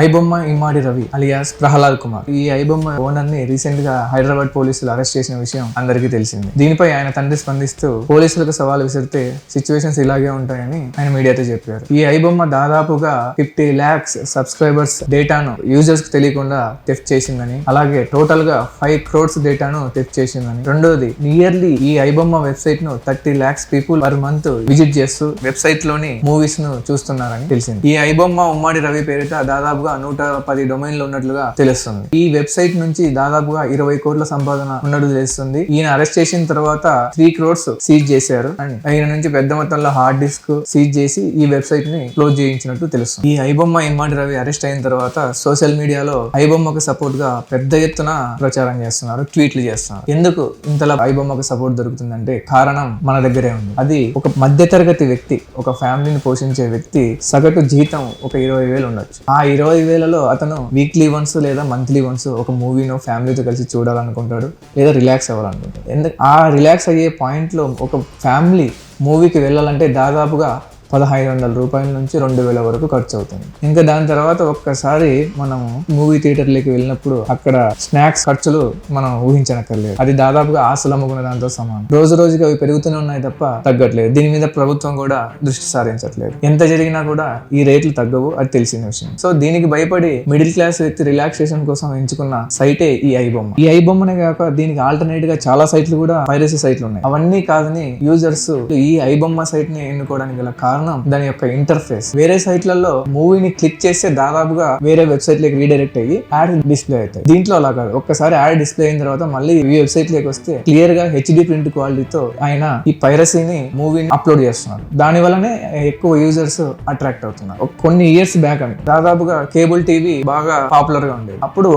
IBomma ఇమ్మాడి Ravi alias Prahlad Kumar. ఈ iBomma owner ని recent గా హైదరాబాద్ పోలీసులు అరెస్ట్ చేసిన విషయం అందరికీ తెలిసింది. దీనిపై ఆయన తండ్రి స్పందిస్తూ పోలీసులకు సవాల్ విసిరితే సిచ్యువేషన్స్ ఇలాగే ఉంటాయని ఆయన మీడియాతో చెప్పారు. ఈ ఐబొమ్మ దాదాపుగా 50 lakhs సబ్స్క్రైబర్స్ డేటాను యూజర్స్ కు తెలియకుండా థెఫ్ట్ చేసిందని, అలాగే టోటల్ గా 5 crores డేటాను థెఫ్ట్ చేసిందని. రెండోది, నియర్లీ ఈ ఐబొమ్మ వెబ్సైట్ ను 30 lakhs people per month visit చేస్తూ వెబ్సైట్ లోని మూవీస్ ను చూస్తున్నారని తెలిసింది. ఈ ఐబొమ్మ ఉమ్మాడి రవి పేరిట దాదాపు 110 డొమైన్లు ఉన్నట్లుగా తెలుస్తుంది. ఈ వెబ్సైట్ నుంచి దాదాపుగా 20 కోట్ల సంపాదన ఉన్నట్టు తెలుస్తుంది. ఈయన అరెస్ట్ చేసిన తర్వాత 3 crores సీజ్ చేశారు అండ్ ఆయన నుంచి పెద్ద మొత్తంలో హార్డ్ డిస్క్ సీజ్ చేసి ఈ వెబ్సైట్ ని క్లోజ్ చేయించినట్టు తెలుస్తుంది. ఈ ఐబొమ్మ ఇమ్మాడి రవి అరెస్ట్ అయిన తర్వాత సోషల్ మీడియాలో ఐబొమ్మకు సపోర్ట్ గా పెద్ద ఎత్తున ప్రచారం చేస్తున్నారు, ట్వీట్లు చేస్తున్నారు. ఎందుకు ఇంతలా ఐబొమ్మకు సపోర్ట్ దొరుకుతుందంటే కారణం మన దగ్గరే ఉంది. అది ఒక మధ్యతరగతి వ్యక్తి, ఒక ఫ్యామిలీని పోషించే వ్యక్తి సగటు జీతం ఒక 20,000 ఉండొచ్చు. ఆ 20,000లో అతను వీక్లీ వన్స్ లేదా మంత్లీ వన్స్ ఒక మూవీనో ఫ్యామిలీతో కలిసి చూడాలనుకుంటాడు, లేదా రిలాక్స్ అవ్వాలనుకుంటాడు. ఆ రిలాక్స్ అయ్యే పాయింట్లో ఒక ఫ్యామిలీ మూవీకి వెళ్ళాలంటే దాదాపుగా 1,500 రూపాయల నుంచి 2,000 వరకు ఖర్చు అవుతుంది. ఇంకా దాని తర్వాత ఒక్కసారి మనం మూవీ థియేటర్లోకి వెళ్ళినప్పుడు అక్కడ స్నాక్స్ ఖర్చులు మనం ఊహించనక్కర్లేదు. అది దాదాపుగా ఆస్తులు అమ్ముకున్న దాంతో సమానం. రోజు రోజుకి అవి పెరుగుతూనే ఉన్నాయి తప్ప తగ్గట్లేదు. దీని మీద ప్రభుత్వం కూడా దృష్టి సారించట్లేదు. ఎంత జరిగినా కూడా ఈ రేట్లు తగ్గవు, అది తెలిసిన విషయం. సో దీనికి భయపడి మిడిల్ క్లాస్ వ్యక్తి రిలాక్సేషన్ కోసం ఎంచుకున్న సైటే ఈ ఐబొమ్మ. ఈ ఐబొమ్మనే కాక దీనికి ఆల్టర్నేట్ గా చాలా సైట్లు కూడా పైరసీ సైట్లు ఉన్నాయి. అవన్నీ కాదని యూజర్స్ ఈ ఐబొమ్మ సైట్ ని ఎన్నుకోవడానికి గల కారణం దాని యొక్క ఇంటర్ఫేస్. వేరే సైట్లలో మూవీని క్లిక్ చేస్తే దాదాపుగా వేరే వెబ్సైట్ లోకి రీడైరెక్ట్ అయ్యి యాడ్ డిస్ప్లే అవుతాయి. దీంట్లో అలా కాదు. ఒక్కసారి యాడ్ డిస్ప్లే అయిన తర్వాత మళ్ళీ ఈ వెబ్సైట్ లోకి వస్తే క్లియర్ గా HD ప్రింట్ క్వాలిటీతో ఆయన ఈ పైరసీని మూవీని అప్లోడ్ చేస్తున్నారు. దాని వల్లనే ఎక్కువ యూజర్స్ అట్రాక్ట్ అవుతున్నారు. కొన్ని ఇయర్స్ బ్యాక్ అని దాదాపుగా కేబుల్ టీవీ బాగా పాపులర్ గా ఉండేది. అప్పుడు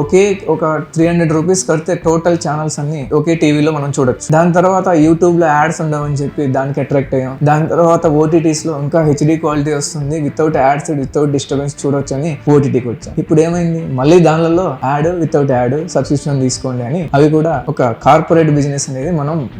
ఒక 300 రూపీస్ కడితే టోటల్ ఛానల్స్ అన్ని ఒకే టీవీలో మనం చూడొచ్చు. దాని తర్వాత యూట్యూబ్ లో యాడ్స్ ఉండవని చెప్పి దానికి అట్రాక్ట్ అయ్యాం. దాని తర్వాత OTTs లో ఇంకా HD క్వాలిటీ వస్తుంది, వితౌట్ యాడ్స్ వితౌట్ డిస్టర్బెన్స్ చూడొచ్చు అని OTTకి వచ్చాం. ఇప్పుడు ఏమైంది, మళ్ళీ దానిలో యాడ్ వితౌట్ యాడ్ సబ్స్క్రిప్షన్ తీసుకోండి అని అవి కూడా ఒక కార్పొరేట్ బిజినెస్ అనేది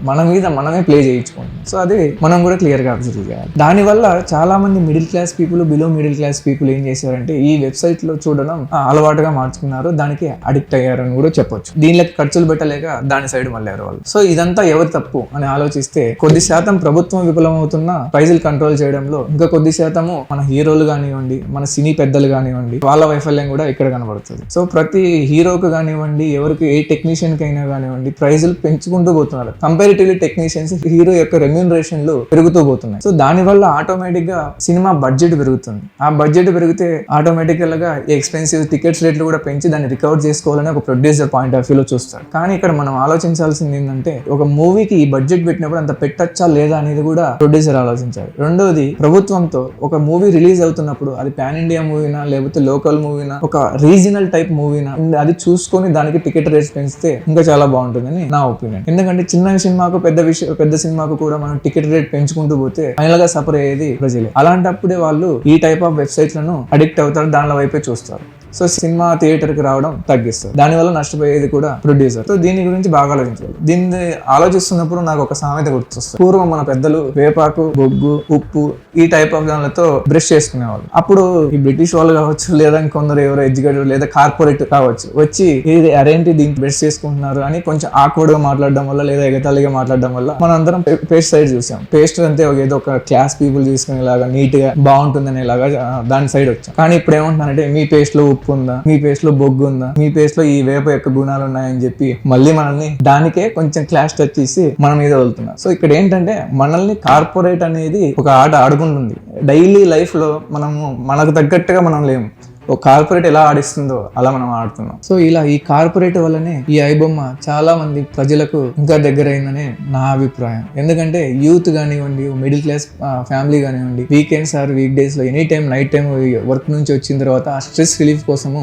మన మీద మనమే ప్లే చేయించుకుంటాం. సో అది మనం కూడా క్లియర్ గా అబ్జర్వ్ చేయాలి. దానివల్ల చాలా మంది middle class people, below middle class people ఏం చేశారంటే ఈ వెబ్సైట్ లో చూడడం అలవాటుగా మార్చుకున్నారు, దానికి అడిక్ట్ అయ్యారని కూడా చెప్పొచ్చు. దీనిలోకి ఖర్చులు పెట్టలేక దాని సైడ్ మళ్ళారు వాళ్ళు. సో ఇదంతా ఎవరి తప్పు అని ఆలోచిస్తే కొద్ది శాతం ప్రభుత్వం విఫలమవుతున్న ప్రైజులు కంట్రోల్ చేయడంలో, ఇంకా కొద్ది శాతము మన హీరోలు కానివ్వండి, మన సినీ పెద్దలు కానివ్వండి, వాళ్ళ వైఫల్యం కూడా ఇక్కడ కనబడుతుంది. సో ప్రతి హీరోకు కానివ్వండి, ఎవరికి ఏ టెక్నీషియన్ కి అయినా కానివ్వండి ప్రైజులు పెంచుకుంటూ పోతున్నారు. కంపారిటివ్లీ టెక్నీషియన్స్ హీరో యొక్క రెమ్యూనరేషన్లు పెరుగుతూ పోతున్నాయి. సో దాని వల్ల ఆటోమేటిక్ గా సినిమా బడ్జెట్ పెరుగుతుంది. ఆ బడ్జెట్ పెరిగితే ఆటోమేటికల్ గా ఎక్స్పెన్సివ్ టికెట్స్ రేట్లు కూడా పెంచి దాన్ని రికవర్ చేసుకోవాలని ఒక ప్రొడ్యూసర్ పాయింట్ ఆఫ్ వ్యూలో చూస్తారు. కానీ ఇక్కడ మనం ఆలోచించాల్సింది ఏంటంటే ఒక మూవీకి ఈ బడ్జెట్ పెట్టినప్పుడు అంత పెట్టచ్చా లేదా అనేది కూడా ప్రొడ్యూసర్ ఆలోచించాలి. రెండోది, ప్రభుత్వంతో ఒక మూవీ రిలీజ్ అవుతున్నప్పుడు అది పాన్ ఇండియా మూవీనా లేకపోతే లోకల్ మూవీనా, ఒక రీజనల్ టైప్ మూవీనా, అది చూసుకొని దానికి టికెట్ రేట్స్ పెంచితే ఇంకా చాలా బాగుంటుందని నా ఒపీనియన్. ఎందుకంటే చిన్న సినిమాకు పెద్ద సినిమాకు కూడా మనం టికెట్ రేట్ పెంచుకుంటూ పోతే ఫైనల్ గా సఫర్ అయ్యేది ప్రజలే. అలాంటప్పుడే వాళ్ళు ఈ టైప్ ఆఫ్ వెబ్సైట్లను అడిక్ట్ అవుతారు, దానిలో వైపే చూస్తారు. సో సినిమా థియేటర్ కి రావడం తగ్గిస్తారు, దానివల్ల నష్టపోయేది కూడా ప్రొడ్యూసర్. సో దీని గురించి బాగా ఆలోచించాలి. దీన్ని ఆలోచిస్తున్నప్పుడు నాకు ఒక సామెత గుర్తొస్తుంది. పూర్వం మన పెద్దలు వేపాకు, బొగ్గు, ఉప్పు ఈ టైప్ ఆఫ్ దానిలతో బ్రష్ చేసుకునేవాళ్ళు. అప్పుడు ఈ బ్రిటిష్ వాళ్ళు కావచ్చు, లేదా కొందరు ఎవరో ఎడ్యుకేటెడ్ లేదా కార్పొరేట్ కావచ్చు వచ్చి ఇది అరేంటి దీనికి బ్రష్ చేసుకుంటున్నారు అని కొంచెం ఆక్వర్డ్ గా మాట్లాడడం వల్ల లేదా ఎగతాళిగా మాట్లాడడం వల్ల మనం అందరం పేస్ట్ సైడ్ చూసాం. పేస్ట్ అంతే ఏదో ఒక క్లాస్ పీపుల్ తీసుకునేలాగా నీట్ గా బాగుంటుందనేలాగా దాని సైడ్ వచ్చాం. కానీ ఇప్పుడు ఏమంటున్నారంటే మీ పేస్ట్ లో ఉప్పు ఉందా, మీ పేస్ట్ లో బొగ్గు ఉందా, మీ పేస్ట్ లో ఈ వేప యొక్క గుణాలు ఉన్నాయని చెప్పి మళ్ళీ మనల్ని దానికే కొంచెం క్లాష్ టచ్ చేసి మన మీద వెళ్తున్నారు. సో ఇక్కడ ఏంటంటే మనల్ని కార్పొరేట్ అనేది ఒక ఆట ఆడుకుంటుంది. డైలీ లైఫ్ లో మనకు తగ్గట్టుగా మనం లేము. ఒక కార్పొరేట్ ఎలా ఆడిస్తుందో అలా మనం ఆడుతున్నాం. సో ఇలా ఈ కార్పొరేట్ వల్లనే ఈ ఐబొమ్మ చాలా మంది ప్రజలకు ఇంకా దగ్గర అయిందనే నా అభిప్రాయం. ఎందుకంటే యూత్ కానివ్వండి, మిడిల్ క్లాస్ ఫ్యామిలీ కానివ్వండి, వీకెండ్స్ ఆర్ వీక్ డేస్ లో any time night time work నుంచి వచ్చిన తర్వాత ఆ స్ట్రెస్ రిలీఫ్ కోసము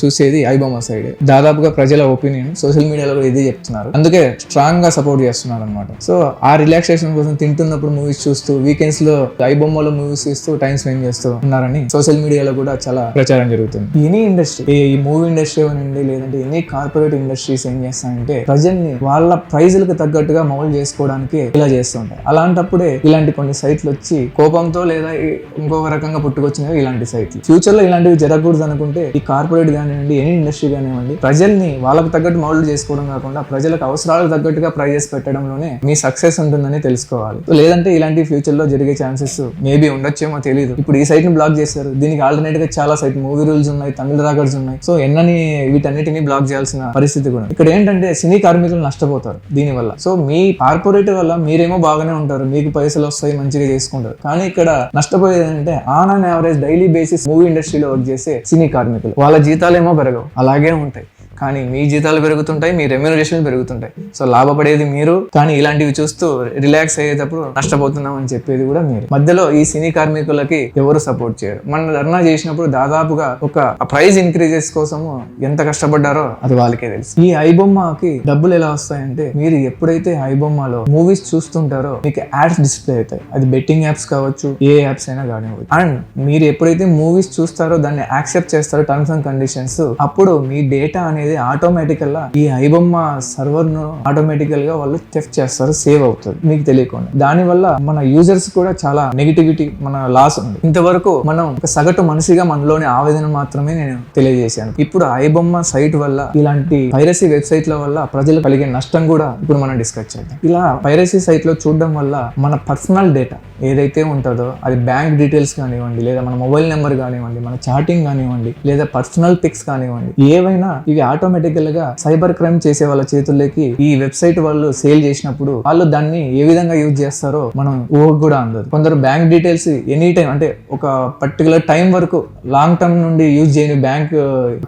చూసేది ఐబొమ్మ సైడ్. దాదాపుగా ప్రజల ఒపీనియన్ సోషల్ మీడియాలో ఇదే చెప్తున్నారు, అందుకే స్ట్రాంగ్ గా సపోర్ట్ చేస్తున్నారు అనమాట. సో ఆ రిలాక్సేషన్ కోసం తింటున్నప్పుడు మూవీస్ చూస్తూ, వీకెండ్స్ లో ఐబొమ్మలో మూవీస్ చూస్తూ టైం స్పెండ్ చేస్తూ ఉన్నారని సోషల్ మీడియాలో కూడా చాలా ప్రచారం చేయడం జరుగుతుంది. ఎనీ ఇండస్ట్రీ, ఈ మూవీ ఇండస్ట్రీ అనండి, లేదంటే ఎనీ కార్పొరేట్ ఇండస్ట్రీస్ ఏం చేస్తాయంటే ప్రజల్ని వాళ్ళ ప్రైజులకు తగ్గట్టుగా మౌల్డ్ చేసుకోవడానికి ఇలా చేస్తుంటాయి. అలాంటప్పుడే ఇలాంటి కొన్ని సైట్లు వచ్చి కోపంతో లేదా ఇంకొక రకంగా పుట్టుకొచ్చినవి ఇలాంటి సైట్లు. ఫ్యూచర్ లో ఇలాంటివి జరగకూడదు అనుకుంటే ఈ కార్పొరేట్ కానివ్వండి, ఎనీ ఇండస్ట్రీ కానివ్వండి, ప్రజల్ని వాళ్ళకు తగ్గట్టు మౌల్డ్ చేసుకోవడం కాకుండా ప్రజలకు అవసరాలకు తగ్గట్టుగా ప్రైజెస్ పెట్టడంలోనే మీ సక్సెస్ ఉంటుందని తెలుసుకోవాలి. లేదంటే ఇలాంటి ఫ్యూచర్ లో జరిగే ఛాన్సెస్ మేబీ ఉండొచ్చేమో తెలియదు. ఇప్పుడు ఈ సైట్ ని బ్లాక్ చేస్తారు, దీనికి ఆల్టర్నేట్ గా చాలా సైట్ మూవీ రూల్స్ ఉన్నాయి, తమిళ రాగర్స్ ఉన్నాయి. సో వీటన్నిటిని బ్లాక్ చేయాల్సిన పరిస్థితి కూడా. ఇక్కడ ఏంటంటే సినీ కార్మికులు నష్టపోతారు దీనివల్ల. సో మీ కార్పొరేట్ వల్ల మీరేమో బాగానే ఉంటారు, మీకు పైసలు వస్తాయి, మంచిగా చేసుకుంటారు. కానీ ఇక్కడ నష్టపోయేది ఏంటంటే on and average daily basis movie ఇండస్ట్రీలో వర్క్ చేసే సినీ కార్మికులు. వాళ్ళ జీతాలేమో పెరగవు, అలాగే ఉంటాయి. కానీ మీ జీతాలు పెరుగుతుంటాయి, మీ రెమ్యూనరేషన్ పెరుగుతుంటాయి. సో లాభపడేది మీరు, కానీ ఇలాంటివి చూస్తూ రిలాక్స్ అయ్యేటప్పుడు నష్టపోతున్నాం అని చెప్పేది కూడా మీరు. మధ్యలో ఈ సినీ కార్మికులకి ఎవరు సపోర్ట్ చేయరు. మన ధర్నా చేసినప్పుడు దాదాపుగా ఒక ప్రైస్ ఇంక్రీజెస్ కోసము ఎంత కష్టపడ్డారో అది వాళ్ళకే తెలుసు. ఈ ఐబొమ్మకి డబ్బులు ఎలా వస్తాయంటే మీరు ఎప్పుడైతే ఐబొమ్మలో మూవీస్ చూస్తుంటారో మీకు యాడ్స్ డిస్ప్లే అవుతాయి. అది బెట్టింగ్ యాప్స్ కావచ్చు, ఏ యాప్స్ అయినా కానివ్వచ్చు. అండ్ మీరు ఎప్పుడైతే మూవీస్ చూస్తారో దాన్ని యాక్సెప్ట్ చేస్తారో టర్మ్స్ అండ్ కండిషన్స్, అప్పుడు మీ డేటా అనేది ఆటోమేటికల్ గా ఈ ఐబొమ్మ సర్వర్ ను ఆటోమేటికల్ గా వాళ్ళు థెఫ్ట్ చేస్తారు, సేవ్ అవుతుంది మీకు తెలియకుండా. దాని వల్ల మన యూజర్స్ కూడా చాలా నెగిటివిటీ, మన లాస్ ఉంది. ఇంతవరకు మనం ఒక సగటు మనిషిగా మనలోని ఆవేదన మాత్రమే నేను తెలియజేశాను. ఇప్పుడు ఐబొమ్మ సైట్ వల్ల, ఇలాంటి పైరసీ వెబ్సైట్ల వల్ల ప్రజలు కలిగే నష్టం కూడా ఇప్పుడు మనం డిస్కస్ చేద్దాం. ఇలా పైరసీ సైట్ లో చూడడం వల్ల మన పర్సనల్ డేటా ఏదైతే ఉంటుందో, అది బ్యాంక్ డీటెయిల్స్ కానివ్వండి, లేదా మన మొబైల్ నెంబర్ కానివ్వండి, మన చాటింగ్ కానివ్వండి, లేదా పర్సనల్ పిక్స్ కానివ్వండి, ఏవైనా ఇవి ఆటోమేటికల్ గా సైబర్ క్రైమ్ చేసే వాళ్ళ చేతుల్లోకి ఈ వెబ్సైట్ వాళ్ళు సేల్ చేసినప్పుడు వాళ్ళు దాన్ని ఏ విధంగా యూజ్ చేస్తారో మనం ఊహకు కూడా అందదు. కొందరు బ్యాంక్ డీటెయిల్స్ ఎనీ టైం, అంటే ఒక పర్టికులర్ టైం వరకు లాంగ్ టర్మ్ నుండి యూజ్ చేయని బ్యాంక్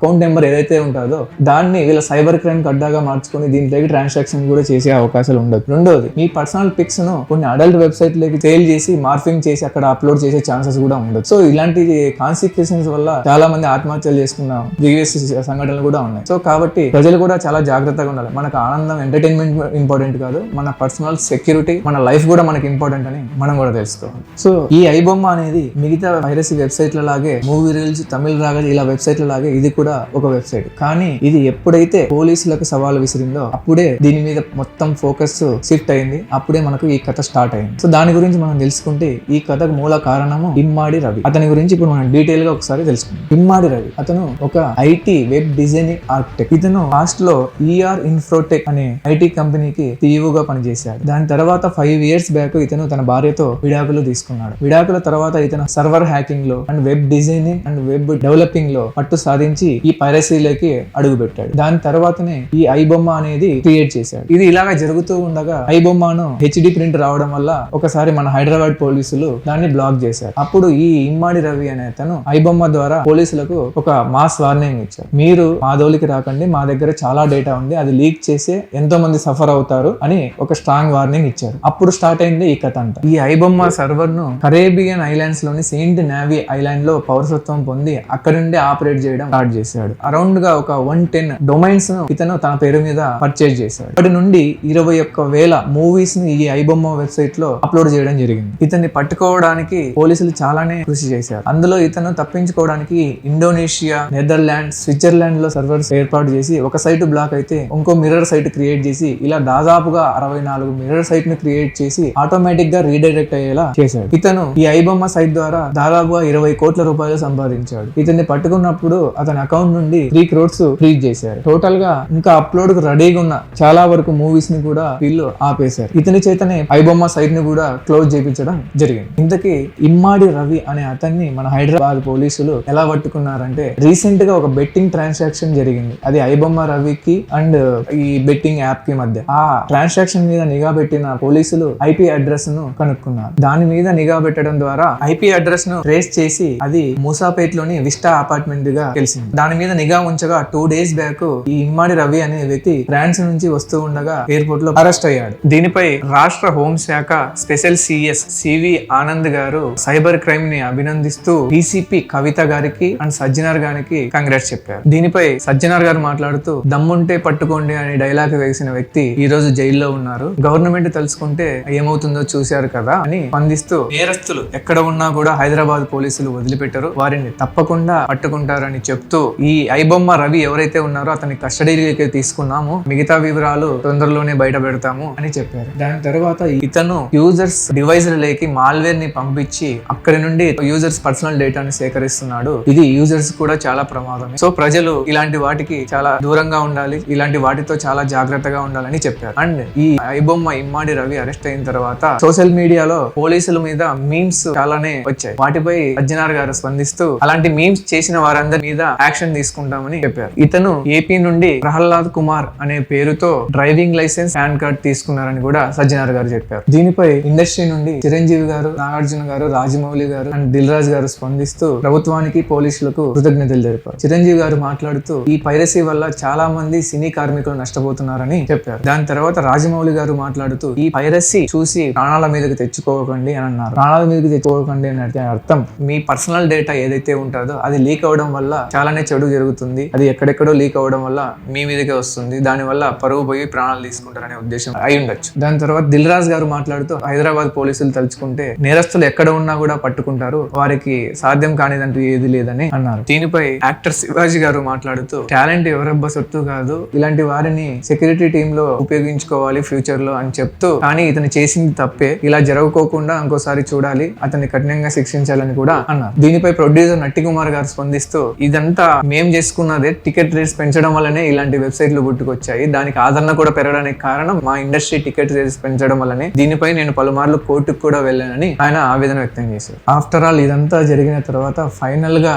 అకౌంట్ నెంబర్ ఏదైతే ఉంటుందో దాన్ని వీళ్ళ సైబర్ క్రైమ్ అడ్డాగా మార్చుకొని దీంట్లోకి ట్రాన్సాక్షన్ కూడా చేసే అవకాశాలు ఉండదు. రెండోది, మీ పర్సనల్ పిక్స్ ను కొన్ని అడల్ట్ వెబ్సైట్ లోకి సేల్ చేసి మార్ఫింగ్ చేసి అక్కడ అప్లోడ్ చేసే ఛాన్సెస్ కూడా ఉండదు. సో ఇలాంటి కాన్సిక్వెన్సెస్ వల్ల చాలా మంది ఆత్మహత్యలు చేసుకున్న ప్రీవియస్ సంఘటనలు కూడా ఉన్నాయి. సో కాబట్టి ప్రజలు కూడా చాలా జాగ్రత్తగా ఉండాలి. మనకు ఆనందం, ఎంటర్టైన్మెంట్ ఇంపార్టెంట్ కాదు, మన పర్సనల్ సెక్యూరిటీ, మన లైఫ్ కూడా మనకి ఇంపార్టెంట్ అని మనం కూడా తెలుసుకోవాలి. సో ఈ ఐబొమ్మ అనేది మిగతా పైరసీ వెబ్సైట్ల లాగే, మూవీ రీల్స్, తమిళ రాగ ఇలా వెబ్సైట్ల లాగే ఇది కూడా ఒక వెబ్సైట్. కానీ ఇది ఎప్పుడైతే పోలీసులకు సవాలు విసిరిందో అప్పుడే దీని మీద మొత్తం ఫోకస్ షిఫ్ట్ అయింది. అప్పుడే మనకు ఈ కథ స్టార్ట్ అయింది. సో దాని గురించి మనం తెలుసుకుంటే ఈ కథకు మూల కారణము ఇమ్మాడి రవి. అతని గురించి ఇప్పుడు మనం డీటెయిల్ గా ఒకసారి తెలుసుకుందాం. ఇమ్మాడి రవి అతను ఒక ఐటీ వెబ్ డిజైనింగ్ ఆర్కిటెక్ట్. ఇతను పాస్ట్ లో ఈఆర్ ఇన్ఫ్రోటెక్ అనే ఐటీ కంపెనీకి సీఈఓగా పనిచేశాడు. దాని తర్వాత 5 years బ్యాక్ ఇతను తన భార్యతో విడాకులు తీసుకున్నాడు. విడాకుల తర్వాత ఇతను సర్వర్ హ్యాకింగ్ లో and web designing and web developing లో పట్టు సాధించి ఈ పైరసీలోకి అడుగు పెట్టాడు. దాని తర్వాతనే ఈ ఐబొమ్మ అనేది క్రియేట్ చేశాడు. ఇది ఇలాగా జరుగుతూ ఉండగా ఐబొమ్మను హెచ్డి ప్రింట్ రావడం వల్ల ఒకసారి మన హైదరాబాద్ పోలీసులు దాన్ని బ్లాక్ చేశారు. అప్పుడు ఈ ఇమ్మాడి రవి అనే అతను ఐబొమ్మ ద్వారా పోలీసులకు ఒక మాస్ వార్నింగ్ ఇచ్చారు. మీరు మా దోలికి రాకండి, మా దగ్గర చాలా డేటా ఉంది, అది లీక్ చేసే ఎంతో మంది సఫర్ అవుతారు అని ఒక స్ట్రాంగ్ వార్నింగ్ ఇచ్చారు. అప్పుడు స్టార్ట్ అయింది ఈ కథ అంతా. ఈ ఐబొమ్మ సర్వర్ ను కరేబియన్ ఐలాండ్స్ లోని సెయింట్ నావీ ఐలాండ్ లో పౌరసత్వం పొంది అక్కడ నుండి ఆపరేట్ చేయడం స్టార్ట్ చేశాడు. అరౌండ్ గా ఒక 110 డొమైన్స్ ను ఇతను తన పేరు మీద పర్చేజ్ చేశాడు. అప్పటి నుండి 21,000 మూవీస్ ని ఈ ఐబొమ్మ వెబ్సైట్ లో అప్లోడ్ చేయడం జరిగింది. ఇతన్ని పట్టుకోవడానికి పోలీసులు చాలానే కృషి చేశారు. అందులో ఇతను తప్పించుకోవడానికి ఇండోనేషియా, నెదర్లాండ్, స్విట్జర్లాండ్ లో సర్వర్స్ ఏర్పాటు చేసి ఒక సైట్ బ్లాక్ అయితే ఇంకో మిర్రర్ సైట్ క్రియేట్ చేసి ఇలా దాదాపుగా 64 మిర్రర్ సైట్ ను క్రియేట్ చేసి ఆటోమేటిక్ గా రీడైరెక్ట్ అయ్యేలా చేశాడు. ఇతను ఈ ఐబొమ్మ సైట్ ద్వారా దాదాపుగా 20 కోట్ల రూపాయలు సంపాదించాడు. ఇతన్ని పట్టుకున్నప్పుడు అతని అకౌంట్ నుండి 3 crores ఫ్రీజ్ చేశారు. టోటల్ గా ఇంకా అప్లోడ్ కు రెడీగా ఉన్న చాలా వరకు మూవీస్ ని కూడా వీళ్ళు ఆపేశారు. ఇతని చేతనే ఐబొమ్మ సైట్ ని కూడా క్లోజ్ చేయించడం జరిగింది. ఇంతకీ ఇమ్మాడి రవి అనే అతన్ని మన హైదరాబాద్ పోలీసులు ఎలా పట్టుకున్నారంటే, రీసెంట్ గా ఒక బెట్టింగ్ ట్రాన్సాక్షన్ జరిగింది. అది ఐబొమ్మ రవికి అండ్ ఈ బెట్టింగ్ యాప్ కి మధ్య. ఆ ట్రాన్సాక్షన్ మీద నిఘా పెట్టిన పోలీసులు ఐపీ అడ్రస్ ను కనుక్కున్నారు. దాని మీద నిఘా పెట్టడం ద్వారా ఐపీ అడ్రస్ ను ట్రేస్ చేసి అది మూసాపేట్ లోని విస్టా అపార్ట్మెంట్ గా తెలిసింది. దాని మీద నిఘా ఉంచగా 2 days బ్యాక్ ఈ ఇమ్మాడి రవి అనే వ్యక్తి ఫ్రాన్స్ నుంచి వస్తూ ఉండగా ఎయిర్పోర్ట్ లో అరెస్ట్ అయ్యాడు. దీనిపై రాష్ట్ర హోంశాఖ స్పెషల్ సిఎస్ సివి ఆనంద్ గారు సైబర్ క్రైమ్ ని అభినందిస్తూ డీసీపీ కవిత గారికి అండ్ సజ్జనార్ గారికి కంగ్రాట్స్ చెప్పారు. దీనిపై సజ్జనార్ సజ్జనార్ గారు మాట్లాడుతూ దమ్ముంటే పట్టుకోండి అనే డైలాగ్ వేసిన వ్యక్తి ఈ రోజు జైల్లో ఉన్నారు. గవర్నమెంట్ తలుచుకుంటే ఏమవుతుందో చూశారు కదా అని స్పందిస్తూ నేరస్తులు ఎక్కడ ఉన్నా కూడా హైదరాబాద్ పోలీసులు వదిలిపెట్టరు, వారిని తప్పకుండా పట్టుకుంటారని చెప్తూ ఈ ఐబొమ్మ రవి ఎవరైతే ఉన్నారో అతని కస్టడీలోకి తీసుకున్నాము, మిగతా వివరాలు తొందరలోనే బయట పెడతాము అని చెప్పారు. దాని తర్వాత ఇతను యూజర్స్ డివైజ్లలోకి మాల్వేర్ ని పంపించి అక్కడి నుండి యూజర్స్ పర్సనల్ డేటాని సేకరిస్తున్నాడు. ఇది యూజర్స్ కూడా చాలా ప్రమాదం. సో ప్రజలు ఇలాంటి వాటికి చాలా దూరంగా ఉండాలి, ఇలాంటి వాటితో చాలా జాగ్రత్తగా ఉండాలని చెప్పారు. అండ్ ఈ ఐబొమ్మ ఇమ్మాడి రవి అరెస్ట్ అయిన తర్వాత సోషల్ మీడియాలో పోలీసుల మీద మీమ్స్ చాలానే వచ్చాయి. వాటిపై సజ్జనార్ గారు స్పందిస్తూ అలాంటి మీమ్స్ చేసిన వారందరి మీద యాక్షన్ తీసుకుంటామని చెప్పారు. ఇతను ఏపీ నుండి ప్రహ్లాద్ కుమార్ అనే పేరుతో డ్రైవింగ్ లైసెన్స్, పాన్ కార్డ్ తీసుకున్నారని కూడా సజ్జనార్ గారు చెప్పారు. దీనిపై ఇండస్ట్రీ నుండి చిరంజీవి గారు, నాగార్జున గారు, రాజమౌళి గారు అండ్ దిల్ రాజు గారు స్పందిస్తూ ప్రభుత్వానికి, పోలీసులకు కృతజ్ఞతలు తెలిపారు. చిరంజీవి గారు మాట్లాడుతూ ఈ పైరసీ వల్ల చాలా మంది సినీ కార్మికులు నష్టపోతున్నారని చెప్పారు. దాని తర్వాత రాజమౌళి గారు మాట్లాడుతూ ఈ పైరసీ చూసి ప్రాణాల మీదకి తెచ్చుకోకండి అని అన్నారు. ప్రాణాల మీదకి తెచ్చుకోకండి అని అర్థం మీ పర్సనల్ డేటా ఏదైతే ఉంటుందో అది లీక్ అవడం వల్ల చాలానే చెడు జరుగుతుంది, అది ఎక్కడెక్కడో లీక్ అవడం వల్ల మీ మీదకే వస్తుంది, దాని వల్ల పరువు పోయి ప్రాణాలు తీసుకుంటారనే ఉద్దేశం అయి ఉండొచ్చు. దాని తర్వాత దిల్ రాజు గారు మాట్లాడుతూ హైదరాబాద్ పోలీసులు తలుచుకుంటే నేరస్తులు ఎక్కడ ఉన్నా కూడా పట్టుకుంటారు, వారికి సాధ్యం కానిదంటూ ఏది లేదని అన్నారు. దీనిపై యాక్టర్ శివాజీ గారు మాట్లాడుతూ టాలెంట్ ఎవరబ్బా సొత్తు కాదు, ఇలాంటి వారిని సెక్యూరిటీ టీమ్ లో ఉపయోగించుకోవాలి ఫ్యూచర్ లో అని చెప్తూ, కానీ ఇతను చేసింది తప్పే, ఇలా జరగకోకుండా ఇంకోసారి చూడాలి, అతన్ని కఠినంగా శిక్షించాలని కూడా అన్నారు. దీనిపై ప్రొడ్యూసర్ నట్టి కుమార్ గారు స్పందిస్తూ ఇదంతా మేం చేసుకున్నదే, టికెట్ రేట్స్ పెంచడం వల్లనే ఇలాంటి వెబ్సైట్లు పుట్టుకొచ్చాయి, దానికి ఆదరణ కూడా పెరగడానికి కారణం మా ఇండస్ట్రీ టికెట్ రేట్స్ పెంచడం వల్లనే, దీనిపై నేను పలుమార్లు కోర్టుకు కూడా వెళ్ళానని ఆయన ఆవేదన వ్యక్తం చేశారు. ఆఫ్టర్ ఆల్ ఇదంతా జరిగిన తర్వాత ఫైనల్ గా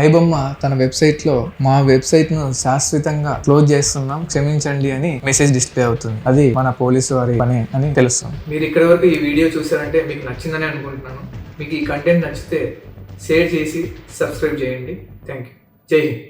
ఐబొమ్మ తన వెబ్సైట్ లో మా వెబ్సైట్ ను శాశ్వతంగా క్లోజ్ చేస్తున్నాం, క్షమించండి అని మెసేజ్ డిస్ప్లే అవుతుంది. అది మన పోలీసు వారి పని అని తెలుస్తుంది. మీరు ఇక్కడి వరకు ఈ వీడియో చూసారంటే మీకు నచ్చిందని అనుకుంటున్నాను. మీకు ఈ కంటెంట్ నచ్చితే షేర్ చేసి సబ్స్క్రైబ్ చేయండి. Thank you. జై హింద్.